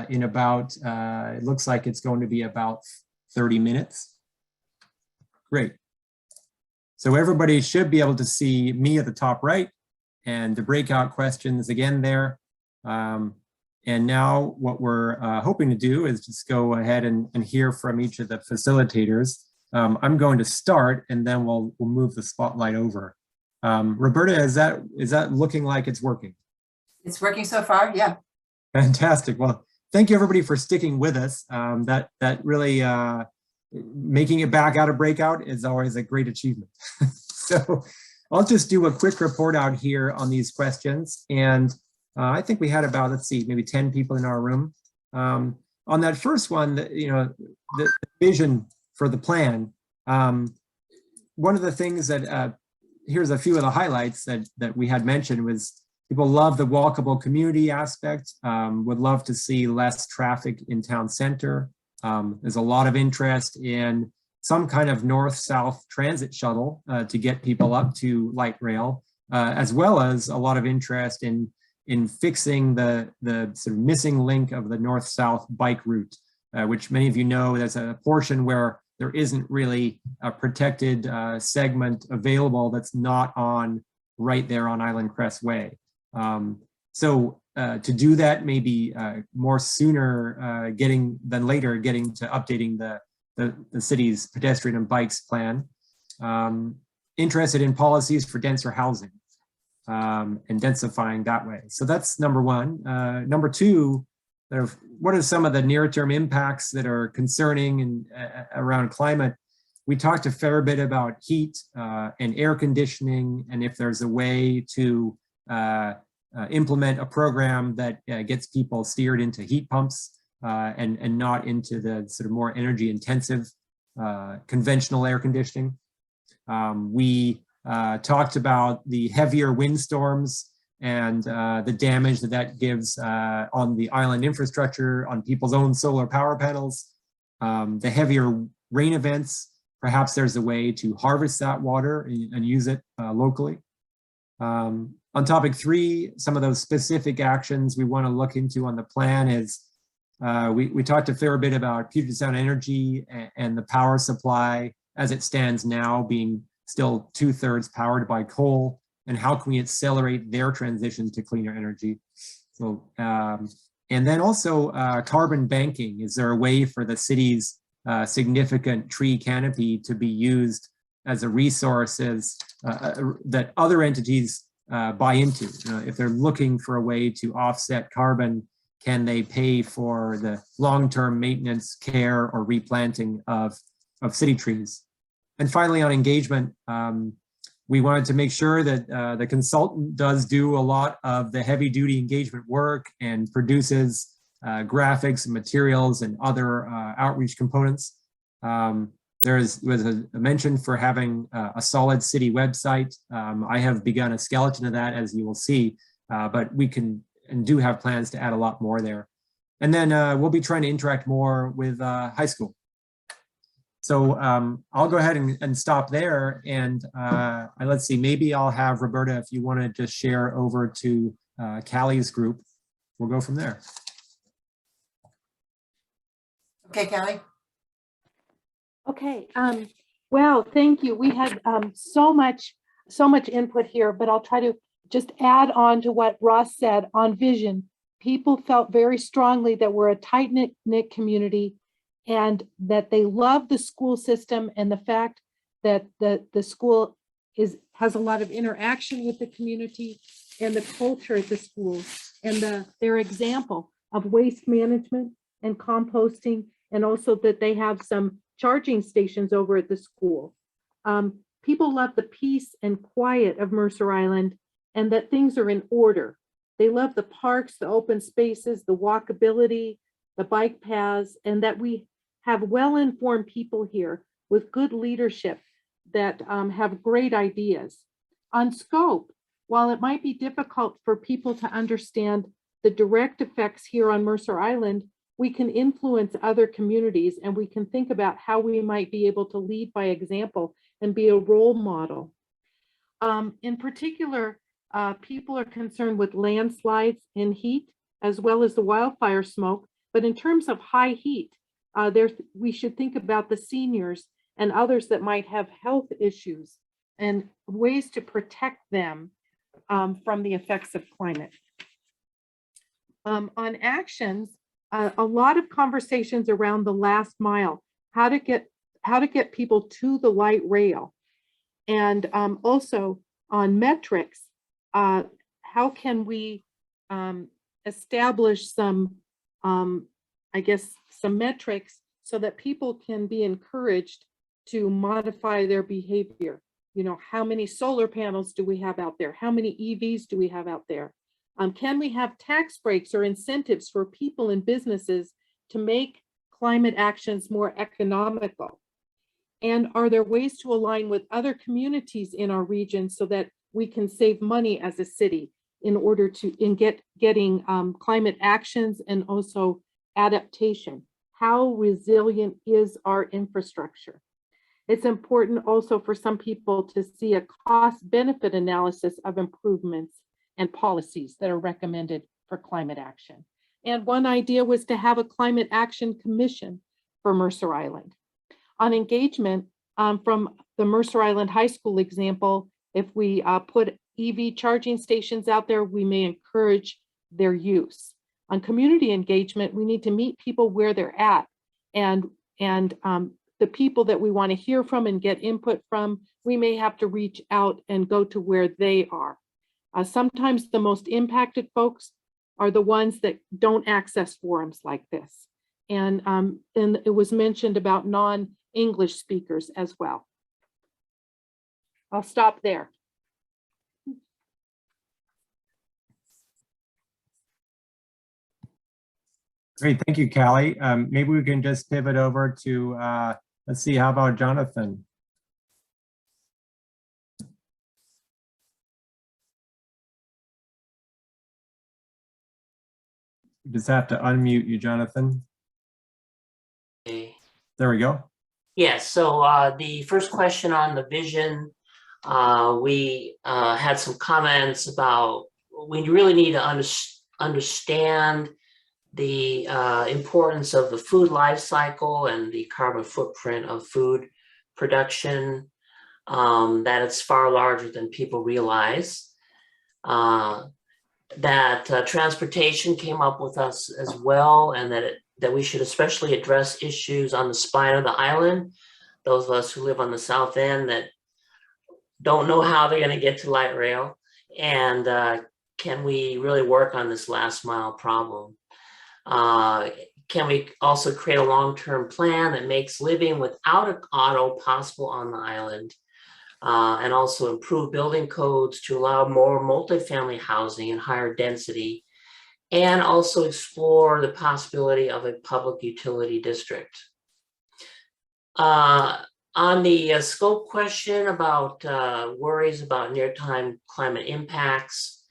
in about, it looks like it's going to be about 30 minutes. Great. So everybody should be able to see me at the top right and the breakout questions again there. And now what we're hoping to do is just go ahead and hear from each of the facilitators. I'm going to start, and then we'll move the spotlight over. Roberta, is that looking like it's working? It's working so far, yeah. Fantastic. Well, thank you everybody for sticking with us. That really, making it back out of breakout is always a great achievement. So I'll just do a quick report out here on these questions. And I think we had about, let's see, maybe 10 people in our room. On that first one, the vision for the plan, one of the things that, here's a few of the highlights that we had mentioned was people love the walkable community aspect, would love to see less traffic in town center. There's a lot of interest in some kind of north-south transit shuttle to get people up to light rail, as well as a lot of interest in fixing the sort of missing link of the north-south bike route, which many of you know there's a portion where there isn't really a protected segment available that's not on right there on Island Crest Way. So to do that, maybe more sooner than later, getting to updating the city's pedestrian and bikes plan. Interested in policies for denser housing and densifying that way. So that's number one. Number two, what are some of the near-term impacts that are concerning and around climate? We talked a fair bit about heat and air conditioning, and if there's a way to implement a program that gets people steered into heat pumps and not into the sort of more energy intensive conventional air conditioning. We talked about the heavier windstorms and the damage that gives on the island infrastructure, on people's own solar power panels, the heavier rain events. Perhaps there's a way to harvest that water and use it locally. On topic 3, some of those specific actions we want to look into on the plan is we talked a fair bit about Puget Sound Energy and the power supply as it stands now being still 2/3 powered by coal, and how can we accelerate their transition to cleaner energy. So, and then also carbon banking. Is there a way for the city's significant tree canopy to be used as a resource that other entities buy into? If they're looking for a way to offset carbon, can they pay for the long-term maintenance, care, or replanting of city trees? And finally, on engagement, we wanted to make sure that the consultant does do a lot of the heavy-duty engagement work and produces graphics and materials and other outreach components. There was a mention for having a solid city website. I have begun a skeleton of that, as you will see, but we can and do have plans to add a lot more there. And then we'll be trying to interact more with high school. So I'll go ahead and stop there. And let's see, maybe I'll have Roberta, if you want to just share over to Callie's group. We'll go from there. Okay, Callie. Okay, well, thank you. We had so much input here, but I'll try to just add on to what Ross said on vision. People felt very strongly that we're a tight-knit community and that they love the school system and the fact that the school has a lot of interaction with the community and the culture at the schools, and their example of waste management and composting, and also that they have some charging stations over at the school. People love the peace and quiet of Mercer Island and that things are in order. They love the parks, the open spaces, the walkability, the bike paths, and that we have well-informed people here with good leadership that have great ideas. On scope, while it might be difficult for people to understand the direct effects here on Mercer Island, we can influence other communities and we can think about how we might be able to lead by example and be a role model. In particular, people are concerned with landslides and heat, as well as the wildfire smoke. But in terms of high heat, we should think about the seniors and others that might have health issues and ways to protect them from the effects of climate. On actions, a lot of conversations around the last mile, how to get people to the light rail, and also on metrics, how can we establish some, I guess, some metrics so that people can be encouraged to modify their behavior. You know, how many solar panels do we have out there? How many EVs do we have out there? Can we have tax breaks or incentives for people and businesses to make climate actions more economical? And are there ways to align with other communities in our region so that we can save money as a city in order to getting climate actions and also adaptation? How resilient is our infrastructure? It's important also for some people to see a cost-benefit analysis of improvements and policies that are recommended for climate action. And one idea was to have a climate action commission for Mercer Island. On engagement, from the Mercer Island High School example, if we put EV charging stations out there, we may encourage their use. On community engagement, we need to meet people where they're at, and the people that we want to hear from and get input from, we may have to reach out and go to where they are. Sometimes the most impacted folks are the ones that don't access forums like this. And it was mentioned about non-English speakers as well. I'll stop there. Great, thank you, Callie. Maybe we can just pivot over to, let's see, how about Jonathan? You just have to unmute you, Jonathan. Okay. There we go. Yes, so the first question on the vision, we had some comments about we really need to understand the importance of the food life cycle and the carbon footprint of food production, that it's far larger than people realize. That transportation came up with us as well, and that we should especially address issues on the spine of the island. Those of us who live on the south end that don't know how they're going to get to light rail, and can we really work on this last mile problem? Can we also create a long-term plan that makes living without an auto possible on the island? And also improve building codes to allow more multifamily housing and higher density, and also explore the possibility of a public utility district. On the scope question about worries about near-time climate impacts,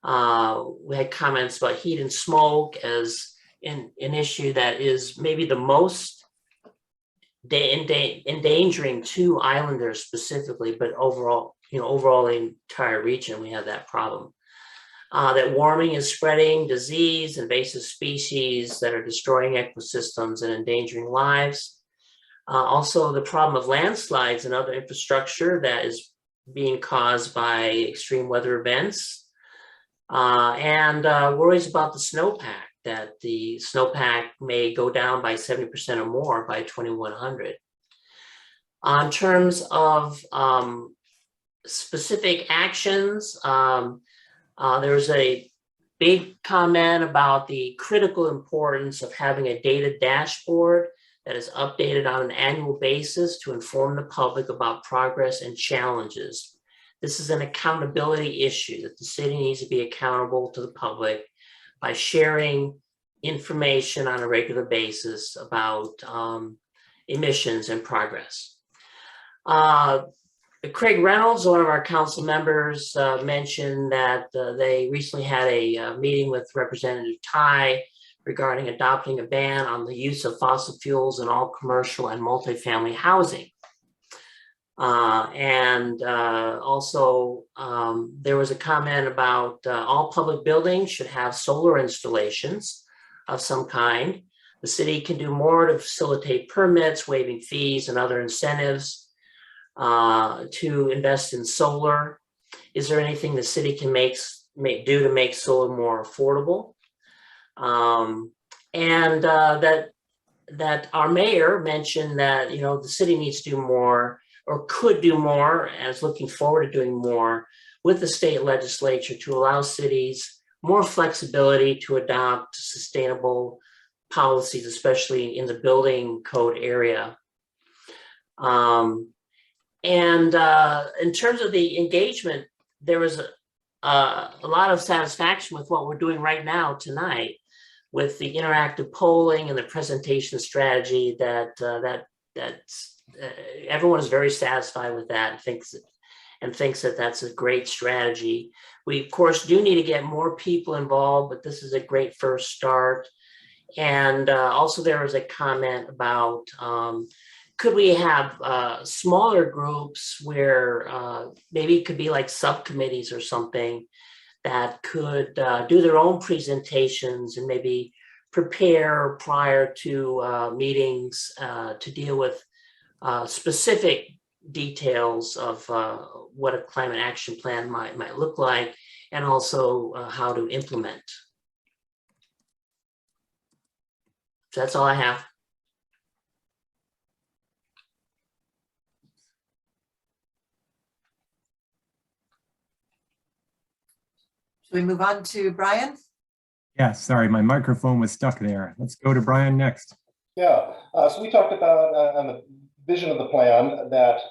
we had comments about heat and smoke as an issue that is maybe the most endangering to islanders specifically, but overall, overall the entire region, we have that problem. That warming is spreading disease, invasive species that are destroying ecosystems and endangering lives. Also, the problem of landslides and other infrastructure that is being caused by extreme weather events. And worries about the snowpack, that the snowpack may go down by 70% or more by 2100. In terms of specific actions, there's a big comment about the critical importance of having a data dashboard that is updated on an annual basis to inform the public about progress and challenges. This is an accountability issue that the city needs to be accountable to the public by sharing information on a regular basis about emissions and progress. Craig Reynolds, one of our council members, mentioned that they recently had a meeting with Representative Tai regarding adopting a ban on the use of fossil fuels in all commercial and multifamily housing. Also, there was a comment about all public buildings should have solar installations of some kind. The city can do more to facilitate permits, waiving fees and other incentives to invest in solar. Is there anything the city can do to make solar more affordable? That our mayor mentioned that the city needs to do more, or could do more, and is looking forward to doing more with the state legislature to allow cities more flexibility to adopt sustainable policies, especially in the building code area. In terms of the engagement, there was a lot of satisfaction with what we're doing right now tonight with the interactive polling and the presentation strategy that everyone is very satisfied with that and thinks that that's a great strategy. We, of course, do need to get more people involved, but this is a great first start. And also there was a comment about could we have smaller groups where maybe it could be like subcommittees or something that could do their own presentations and maybe prepare prior to meetings to deal with specific details of what a climate action plan might look like, and also how to implement. So that's all I have. Should we move on to Brian? Yeah, sorry, my microphone was stuck there. Let's go to Brian next. Yeah, so we talked about on the vision of the plan that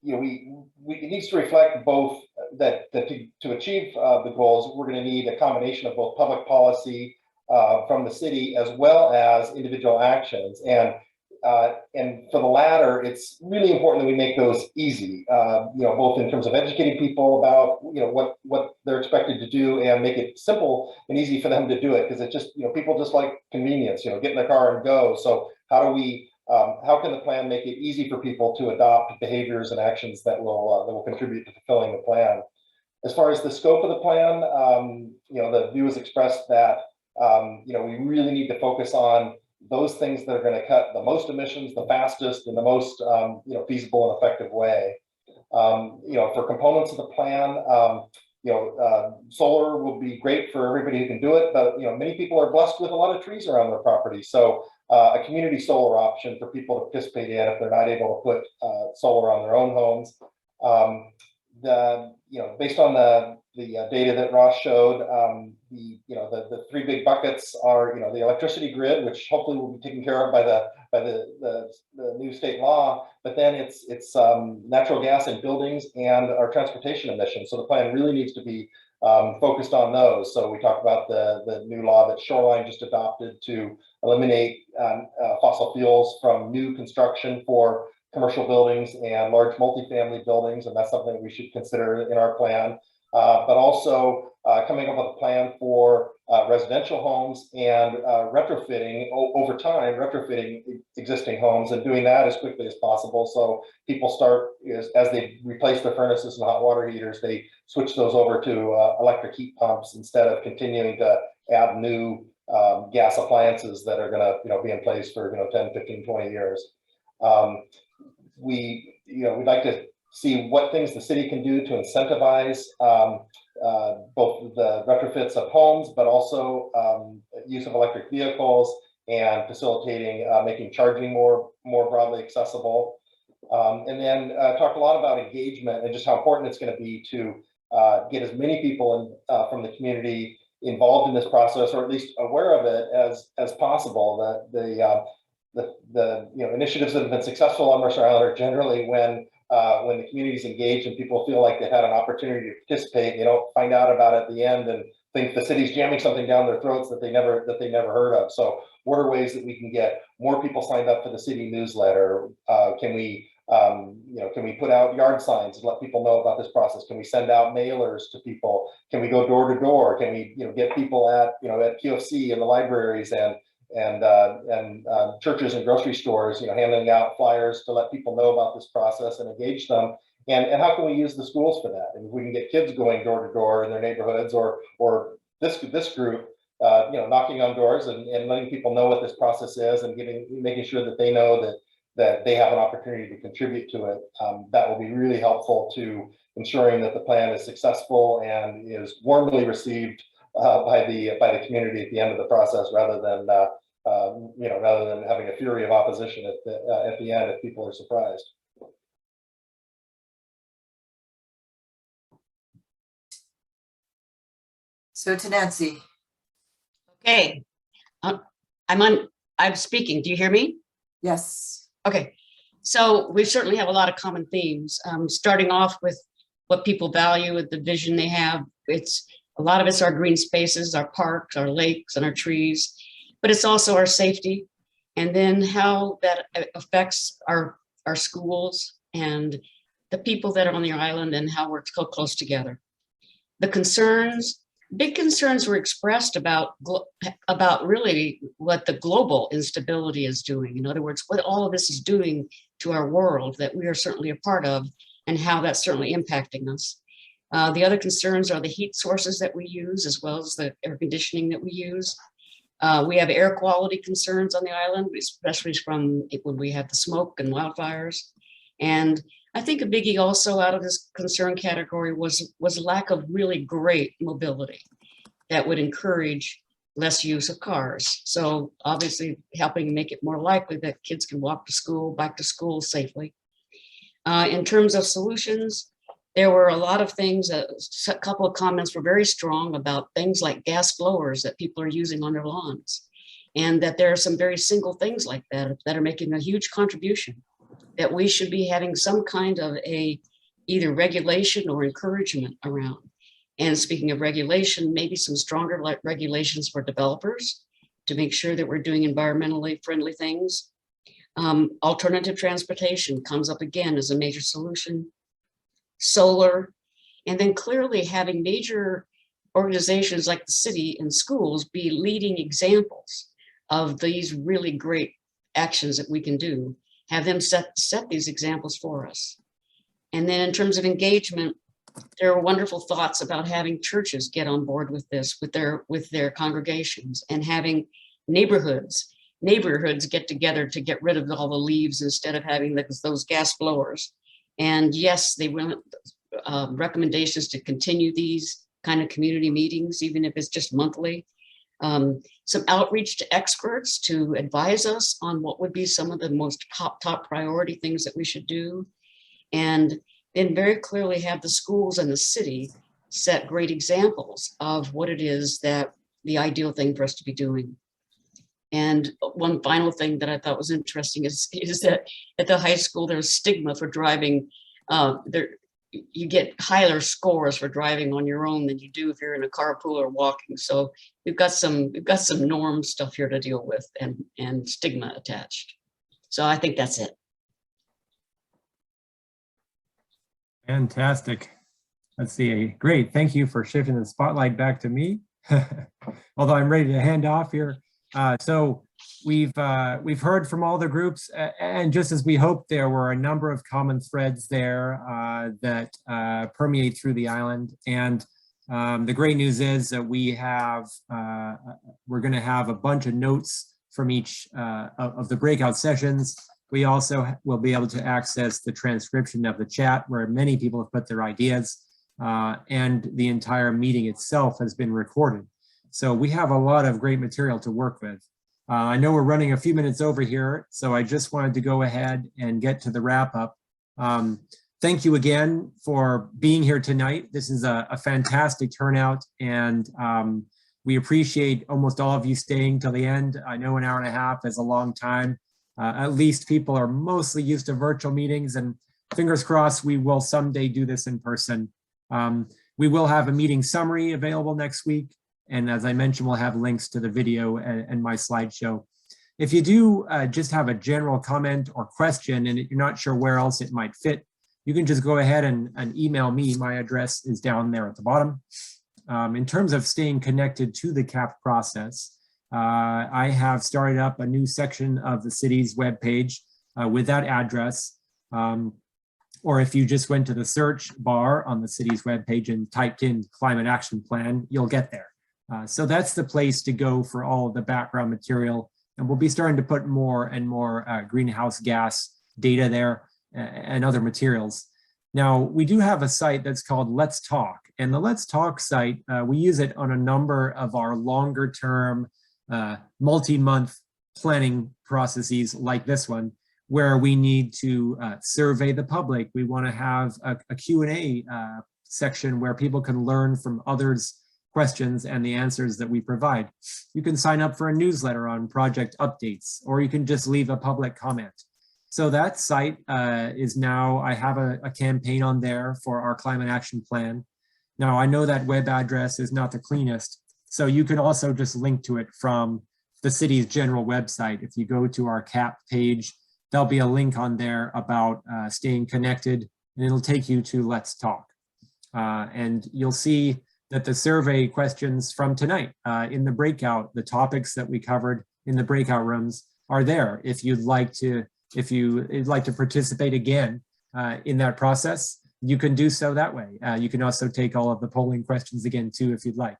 it needs to reflect both that to achieve the goals, we're going to need a combination of both public policy from the city as well as individual actions. And for the latter, it's really important that we make those easy, both in terms of educating people about, what they're expected to do, and make it simple and easy for them to do it. Because it's just, people just like convenience, get in their car and go. So how can the plan make it easy for people to adopt behaviors and actions that will contribute to fulfilling the plan? As far as the scope of the plan, the view is expressed that, we really need to focus on those things that are going to cut the most emissions, the fastest, in the most feasible and effective way. For components of the plan, solar will be great for everybody who can do it, but many people are blessed with a lot of trees around their property. So a community solar option for people to participate in if they're not able to put solar on their own homes. Based on the data that Ross showed, the three big buckets are the electricity grid, which hopefully will be taken care of by the new state law, but then it's natural gas in buildings and our transportation emissions. So the plan really needs to be focused on those. So we talked about the new law that Shoreline just adopted to eliminate fossil fuels from new construction for commercial buildings and large multifamily buildings, and that's something that we should consider in our plan. But also coming up with a plan for residential homes and retrofitting over time, retrofitting existing homes and doing that as quickly as possible. So people start, as they replace their furnaces and hot water heaters, they switch those over to electric heat pumps instead of continuing to add new gas appliances that are going to be in place for 10, 15, 20 years. We'd like to see what things the city can do to incentivize both the retrofits of homes, but also use of electric vehicles and facilitating making charging more broadly accessible. And then talk a lot about engagement and just how important it's going to be to get as many people from the community involved in this process, or at least aware of it as possible. That the initiatives that have been successful on Mercer Island are generally when the community is engaged and people feel like they've had an opportunity to participate. They don't find out about it at the end and think the city's jamming something down their throats that they never heard of. So what are ways that we can get more people signed up for the city newsletter? Can we put out yard signs and let people know about this process? Can we send out mailers to people? Can we go door to door? Can we get people at QFC and the libraries and churches and grocery stores, handing out flyers to let people know about this process and engage them? And how can we use the schools for that? And if we can get kids going door to door in their neighborhoods, or this group, knocking on doors and letting people know what this process is, and making sure that they know that they have an opportunity to contribute to it, that will be really helpful to ensuring that the plan is successful and is warmly received by the community at the end of the process, rather than having a fury of opposition at the end if people are surprised. So to Nancy. Okay, I'm speaking. Do you hear me? Yes. Okay, so we certainly have a lot of common themes, starting off with what people value with the vision they have. A lot of it's our green spaces, our parks, our lakes, and our trees, but it's also our safety. and then how that affects our schools and the people that are on the island and how we're so close together. The concerns, big concerns were expressed about really what the global instability is doing. In other words, what all of this is doing to our world that we are certainly a part of, and how that's certainly impacting us. The other concerns are the heat sources that we use, as well as the air conditioning that we use. We have air quality concerns on the island, especially from when we have the smoke and wildfires. And I think a biggie also out of this concern category was lack of really great mobility that would encourage less use of cars. So obviously helping make it more likely that kids can walk to school, back to school safely. In terms of solutions, there were a lot of things, a couple of comments were very strong about things like gas blowers that people are using on their lawns. And that there are some very single things like that that are making a huge contribution, that we should be having some kind of either regulation or encouragement around. And speaking of regulation, maybe some stronger regulations for developers to make sure that we're doing environmentally friendly things. Alternative transportation comes up again as a major solution. Solar, and then clearly having major organizations like the city and schools be leading examples of these really great actions that we can do, have them set these examples for us. And then in terms of engagement, there are wonderful thoughts about having churches get on board with this, with their congregations, and having neighborhoods get together to get rid of all the leaves instead of having those gas blowers. And yes, they want recommendations to continue these kind of community meetings, even if it's just monthly. Some outreach to experts to advise us on what would be some of the most top priority things that we should do. And then very clearly have the schools and the city set great examples of what it is that the ideal thing for us to be doing. And one final thing that I thought was interesting is that at the high school, there's stigma for driving. You get higher scores for driving on your own than you do if you're in a carpool or walking. So we've got some norm stuff here to deal with and stigma attached. So I think that's it. Fantastic. Let's see. Great. Thank you for shifting the spotlight back to me. Although I'm ready to hand off here. So we've heard from all the groups, and just as we hoped, there were a number of common threads there that permeate through the island. And the great news is that we're going to have a bunch of notes from each of the breakout sessions. We also will be able to access the transcription of the chat where many people have put their ideas, and the entire meeting itself has been recorded. So we have a lot of great material to work with. I know we're running a few minutes over here, so I just wanted to go ahead and get to the wrap up. Thank you again for being here tonight. This is a fantastic turnout, and we appreciate almost all of you staying till the end. I know an hour and a half is a long time. At least people are mostly used to virtual meetings, and fingers crossed we will someday do this in person. We will have a meeting summary available next week. And as I mentioned, we'll have links to the video and my slideshow. If you do just have a general comment or question and you're not sure where else it might fit, you can just go ahead and email me. My address is down there at the bottom. In terms of staying connected to the CAP process, I have started up a new section of the city's webpage with that address. Or if you just went to the search bar on the city's webpage and typed in Climate Action Plan, you'll get there. So that's the place to go for all of the background material. And we'll be starting to put more and more greenhouse gas data there and other materials. Now, we do have a site that's called Let's Talk. And the Let's Talk site, we use it on a number of our longer term, multi-month planning processes like this one, where we need to survey the public. We want to have a Q&A section where people can learn from others' questions and the answers that we provide. You can sign up for a newsletter on project updates, or you can just leave a public comment. So that site is now, I have a campaign on there for our climate action plan. Now I know that web address is not the cleanest, so you can also just link to it from the city's general website. If you go to our CAP page, there'll be a link on there about staying connected, and it'll take you to Let's Talk. And you'll see that the survey questions from tonight in the breakout, the topics that we covered in the breakout rooms are there. If you'd like to participate again in that process, you can do so that way. You can also take all of the polling questions again too, if you'd like.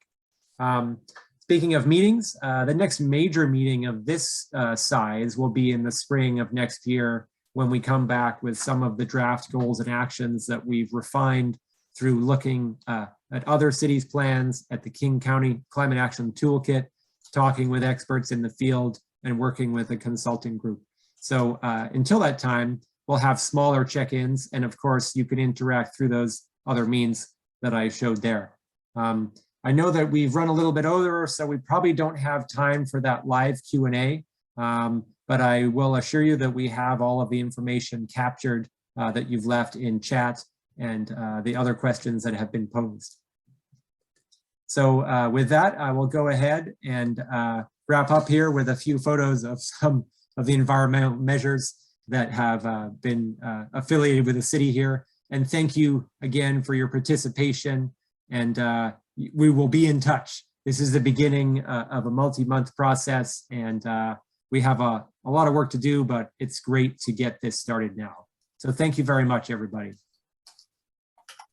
Speaking of meetings, the next major meeting of this size will be in the spring of next year, when we come back with some of the draft goals and actions that we've refined through looking at other cities' plans, at the King County Climate Action Toolkit, talking with experts in the field, and working with a consulting group. So until that time, we'll have smaller check-ins, and of course, you can interact through those other means that I showed there. I know that we've run a little bit over, so we probably don't have time for that live Q&A, but I will assure you that we have all of the information captured that you've left in chat and the other questions that have been posed. So with that, I will go ahead and wrap up here with a few photos of some of the environmental measures that have been affiliated with the city here. And thank you again for your participation, and we will be in touch. This is the beginning of a multi-month process, and we have a lot of work to do, but it's great to get this started now. So thank you very much, everybody.